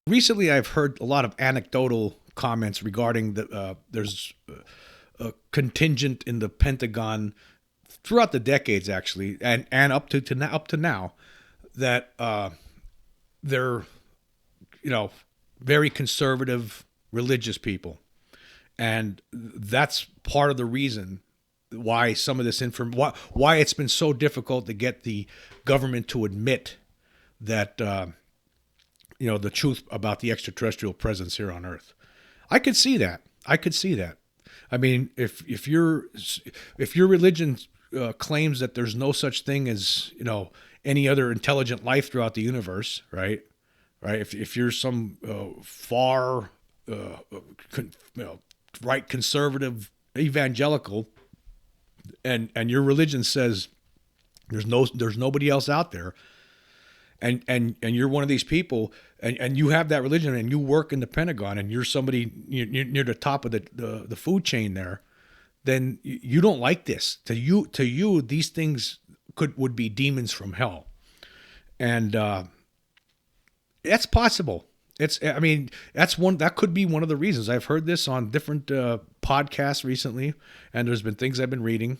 Recently, I've heard a lot of anecdotal comments regarding there's a contingent in the Pentagon throughout the decades, actually, and up to now, that they're very conservative religious people, and that's part of the reason why some of this why it's been so difficult to get the government to admit that the truth about the extraterrestrial presence here on Earth. I could see that. I mean, if your religion claims that there's no such thing as any other intelligent life throughout the universe, right? If you're some far right conservative evangelical, and your religion says there's nobody else out there, and you're one of these people, and you have that religion, and you work in the Pentagon, and you're somebody near the top of the food chain there, then you don't like this. To you, these things would be demons from hell, and that's possible. That could be one of the reasons. I've heard this on different podcasts recently, and there's been things I've been reading.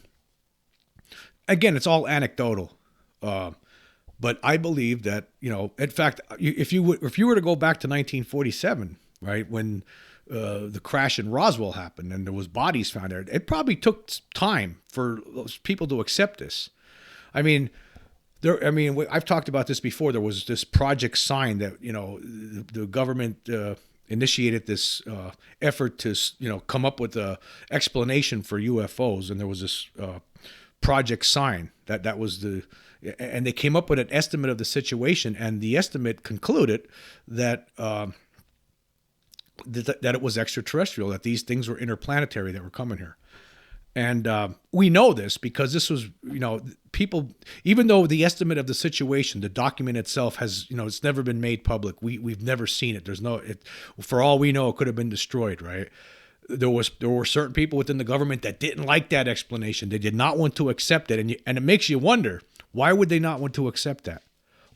Again, it's all anecdotal. But I believe that, in fact, if you were to go back to 1947, right, when the crash in Roswell happened and there was bodies found there, it probably took time for people to accept this. I've talked about this before. There was this Project Sign that, the government initiated this effort to, come up with an explanation for UFOs, and there was this Project Sign that was and they came up with an estimate of the situation, and the estimate concluded that that it was extraterrestrial, that these things were interplanetary that were coming here. And we know this because this was, people, even though the estimate of the situation, the document itself has, it's never been made public. We've never seen it. For all we know, it could have been destroyed, right? There were certain people within the government that didn't like that explanation. They did not want to accept it. And it makes you wonder, why would they not want to accept that?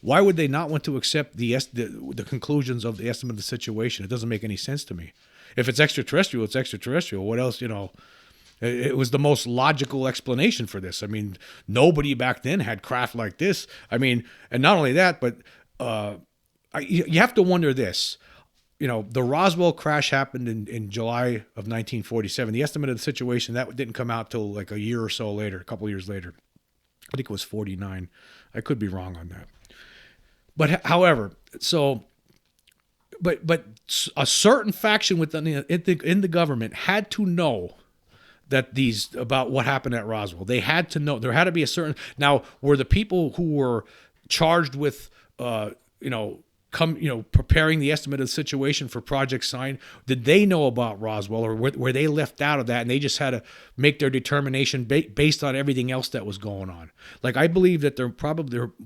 Why would they not want to accept the conclusions of the estimate of the situation? It doesn't make any sense to me. If it's extraterrestrial, it's extraterrestrial. What else, It was the most logical explanation for this. Nobody back then had craft like this. And not only that, but you have to wonder this. The Roswell crash happened in July of 1947. The estimate of the situation, that didn't come out till like a year or so later, a couple of years later. I think it was 49. I could be wrong on that. But however, but a certain faction within in the government had to know that about what happened at Roswell. They had to know. There had to be a certain. Now, were the people who were charged with preparing the estimate of the situation for Project Sign, did they know about Roswell, or were they left out of that and they just had to make their determination based on everything else that was going on? Like, I believe that there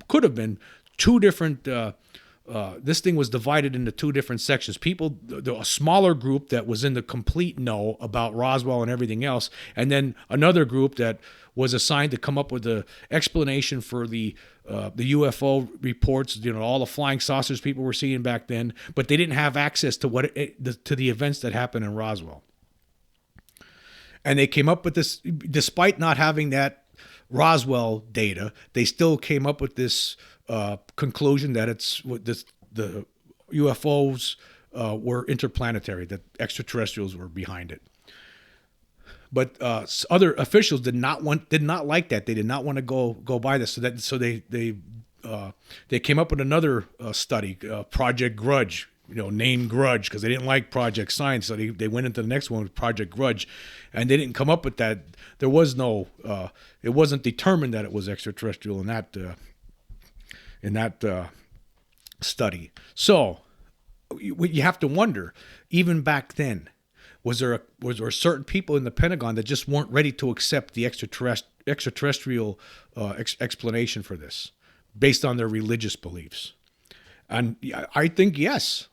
could have been two different, this thing was divided into two different sections. A smaller group that was in the complete know about Roswell and everything else, and then another group that was assigned to come up with an explanation for the UFO reports, all the flying saucers people were seeing back then, but they didn't have access to to the events that happened in Roswell. And they came up with this, despite not having that Roswell data, they still came up with this conclusion that the UFOs were interplanetary, that extraterrestrials were behind it. But other officials did not like that. They did not want to go by this. So they came up with another study, Project Grudge. Named Grudge because they didn't like Project Sign. So they went into the next one with Project Grudge, and they didn't come up with that. There was no. It wasn't determined that it was extraterrestrial in that study. So you have to wonder, even back then, was there certain people in the Pentagon that just weren't ready to accept the extraterrestrial explanation for this based on their religious beliefs? And I think yes.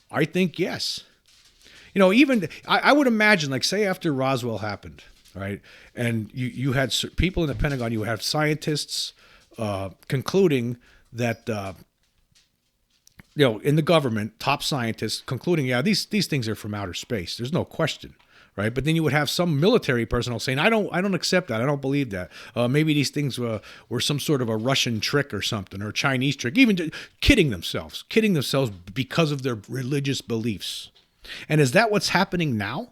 even I would imagine, like, say after Roswell happened, right, and you had people in the Pentagon, you have scientists concluding that in the government, top scientists concluding, yeah, these things are from outer space. There's no question, right? But then you would have some military personnel saying, I don't accept that. I don't believe that. Maybe these things were some sort of a Russian trick or something, or a Chinese trick, even kidding themselves because of their religious beliefs. And is that what's happening now?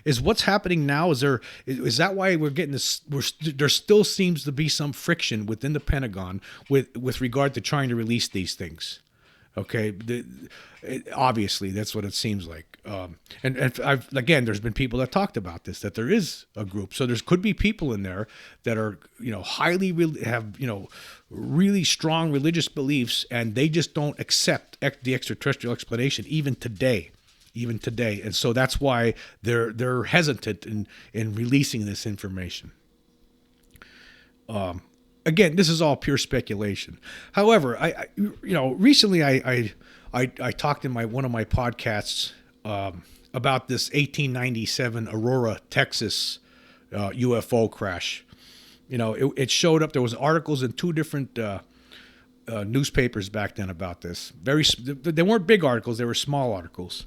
Is what's happening now, is that why we're getting this? There still seems to be some friction within the Pentagon with regard to trying to release these things. Okay, obviously that's what it seems like. And again, there's been people that talked about this, that there is a group. So there could be people in there that are have really strong religious beliefs, and they just don't accept the extraterrestrial explanation even today. And so that's why they're hesitant in releasing this information. Again, this is all pure speculation. However, recently I talked in one of my podcasts about this 1897 Aurora, Texas UFO crash. It showed up. There was articles in two different newspapers back then about this. They weren't big articles; they were small articles.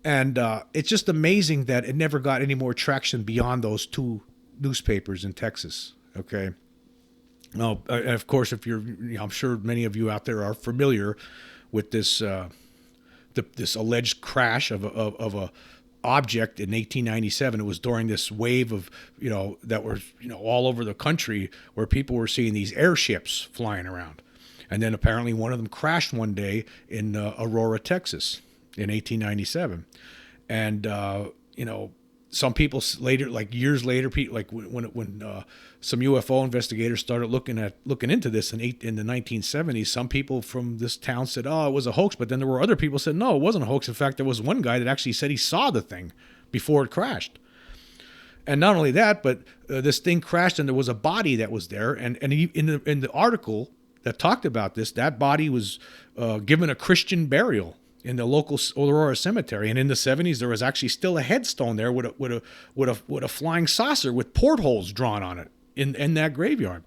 And it's just amazing that it never got any more traction beyond those two newspapers in Texas. Okay. Now, of course, I'm sure many of you out there are familiar with this this alleged crash of a object in 1897. It was during this wave of that were all over the country, where people were seeing these airships flying around, and then apparently one of them crashed one day in Aurora, Texas, in 1897, and some people later, like years later, like when some UFO investigators started looking into this in the 1970s, some people from this town said, "Oh, it was a hoax," but then there were other people who said, "No, it wasn't a hoax." In fact, there was one guy that actually said he saw the thing before it crashed. And not only that, but this thing crashed, and there was a body that was there, and in the article that talked about this, that body was given a Christian burial in the local Aurora cemetery. And in the 70s, there was actually still a headstone there with a flying saucer with portholes drawn on it in that graveyard.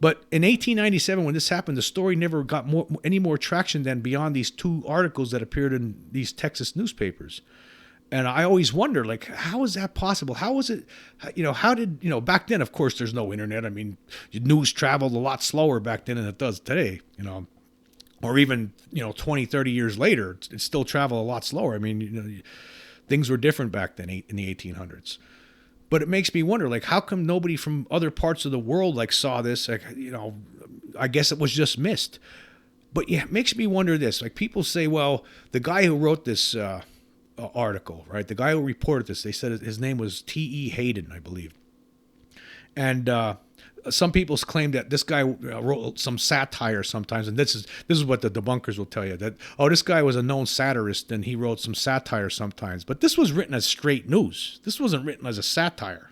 But in 1897, when this happened, the story never got any more traction than beyond these two articles that appeared in these Texas newspapers. And I always wonder, like, how is that possible? How was it, how did, back then, of course, there's no internet. I mean, news traveled a lot slower back then than it does today, or even 20, 30 years later, it still traveled a lot slower. I mean, things were different back then in the 1800s. But it makes me wonder, like, how come nobody from other parts of the world saw this? Like, I guess it was just missed. But yeah, it makes me wonder this. Like, people say, well, the guy who wrote this article, right? The guy who reported this, they said his name was T.E. Hayden, I believe. And some people claim that this guy wrote some satire sometimes, and this is what the debunkers will tell you, that, oh, this guy was a known satirist and he wrote some satire sometimes. But this was written as straight news. This wasn't written as a satire,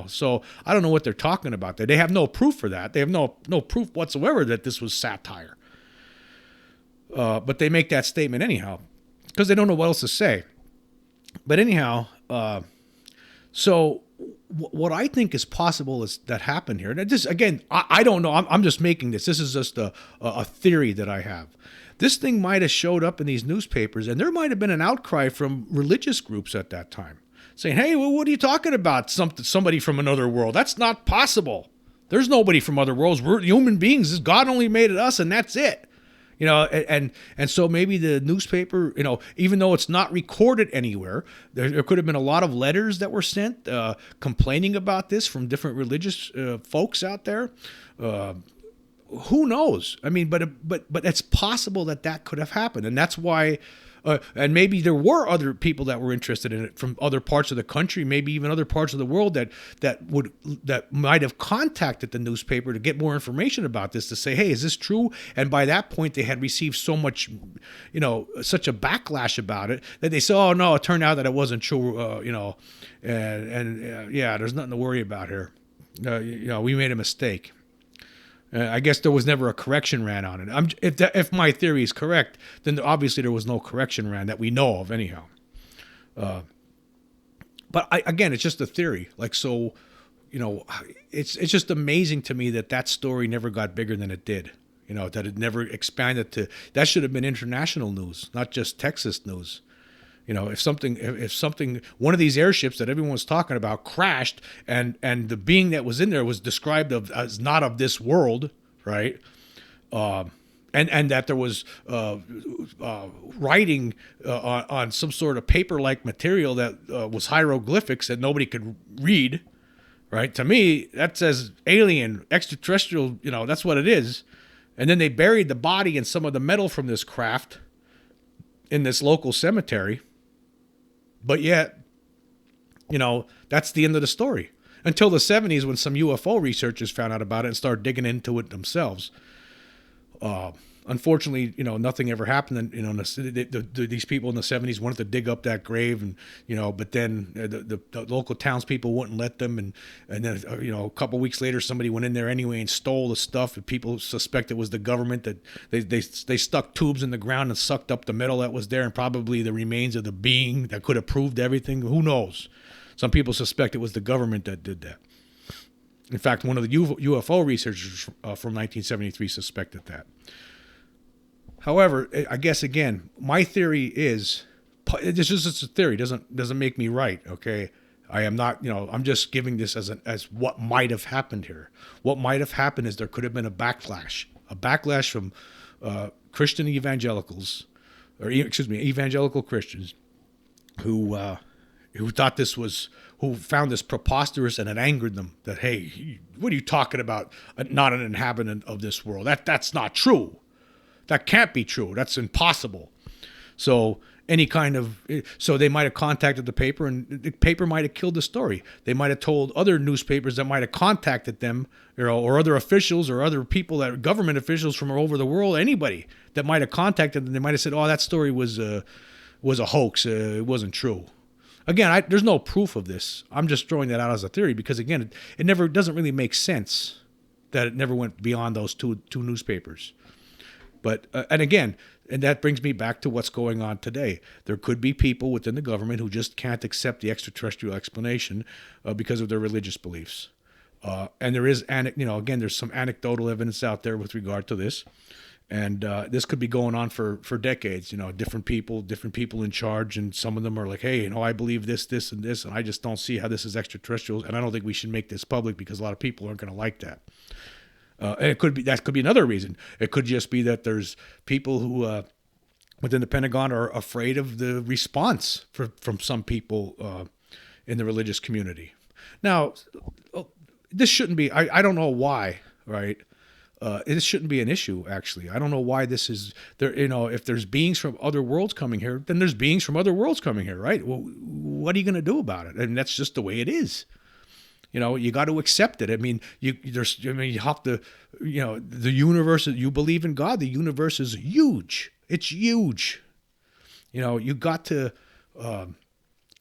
So I don't know what they're talking about there. They have no proof for that. They have no proof whatsoever that this was satire. But they make that statement anyhow because they don't know what else to say. But anyhow, so what I think is possible is that happened here. And this, again, I don't know. I'm just making this. This is just a theory that I have. This thing might have showed up in these newspapers, and there might have been an outcry from religious groups at that time saying, hey, well, what are you talking about? Somebody from another world. That's not possible. There's nobody from other worlds. We're human beings. God only made us, and that's it. And so maybe the newspaper, even though it's not recorded anywhere, there could have been a lot of letters that were sent complaining about this from different religious folks out there. Who knows? I mean, but it's possible that could have happened, and that's why. And maybe there were other people that were interested in it from other parts of the country, maybe even other parts of the world that might have contacted the newspaper to get more information about this, to say, hey, is this true? And by that point, they had received so much, such a backlash about it that they said, oh no, it turned out that it wasn't true, and there's nothing to worry about here. We made a mistake. I guess there was never a correction ran on it. If my theory is correct, then obviously there was no correction ran that we know of anyhow. But again, it's just a theory. Like, so, it's just amazing to me that that story never got bigger than it did. That it never expanded to, that should have been international news, not just Texas news. If something, one of these airships that everyone was talking about crashed, and the being that was in there was described as not of this world, right? And that there was writing on some sort of paper-like material that was hieroglyphics that nobody could read, right? To me, that says alien, extraterrestrial. That's what it is. And then they buried the body and some of the metal from this craft in this local cemetery. But yet, that's the end of the story. Until the 70s, when some UFO researchers found out about it and started digging into it themselves. Unfortunately, nothing ever happened. And, these people in the 70s wanted to dig up that grave, and but then the local townspeople wouldn't let them, and then a couple weeks later, somebody went in there anyway and stole the stuff. And people suspect it was the government, that they stuck tubes in the ground and sucked up the metal that was there, and probably the remains of the being that could have proved everything. Who knows? Some people suspect it was the government that did that. In fact, one of the UFO researchers from 1973 suspected that. However, I guess, again, my theory is, it's just a theory. Doesn't make me right. Okay, I am not. I'm just giving this as what might have happened here. What might have happened is there could have been a backlash from Christian evangelicals, evangelical Christians, who thought this was, who found this preposterous, and it angered them. That, hey, what are you talking about? Not an inhabitant of this world. That's not true. That can't be true. That's impossible. So so they might have contacted the paper, and the paper might have killed the story. They might have told other newspapers that might have contacted them, or other officials, or other people, that government officials from all over the world, anybody that might have contacted them. They might have said, "Oh, that story was a hoax. It wasn't true." Again, there's no proof of this. I'm just throwing that out as a theory because, again, it doesn't really make sense that it never went beyond those two newspapers. But, and that brings me back to what's going on today. There could be people within the government who just can't accept the extraterrestrial explanation because of their religious beliefs. And there is, there's some anecdotal evidence out there with regard to this. And this could be going on for decades. Different people in charge, and some of them are like, hey, I believe this, and this, and I just don't see how this is extraterrestrials, and I don't think we should make this public because a lot of people aren't going to like that. And that could be another reason. It could just be that there's people who within the Pentagon are afraid of the response from some people in the religious community. Now, this shouldn't be. I don't know why, right? This shouldn't be an issue, actually. I don't know why this is there. If there's beings from other worlds coming here, then there's beings from other worlds coming here, right? Well, what are you going to do about it? And that's just the way it is. You got to accept it. I mean, you have to, the universe, you believe in God, the universe is huge. It's huge. You got to,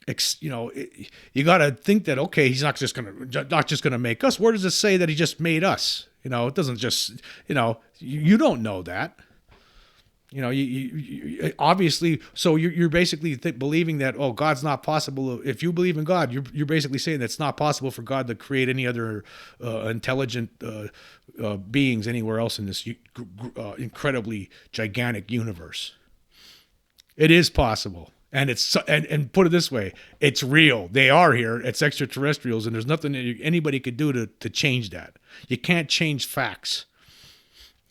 you got to think that, okay, he's not just going to make us. Where does it say that he just made us? It doesn't just, you don't know that. You obviously, so you're basically believing that, oh, God's not possible. If you believe in God, you're basically saying that it's not possible for God to create any other intelligent beings anywhere else in this incredibly gigantic universe. It is possible. And and put it this way, it's real. They are here. It's extraterrestrials, and there's nothing that anybody could do to change that. You can't change facts.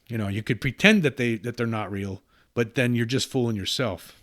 You could pretend that they're not real, but then you're just fooling yourself.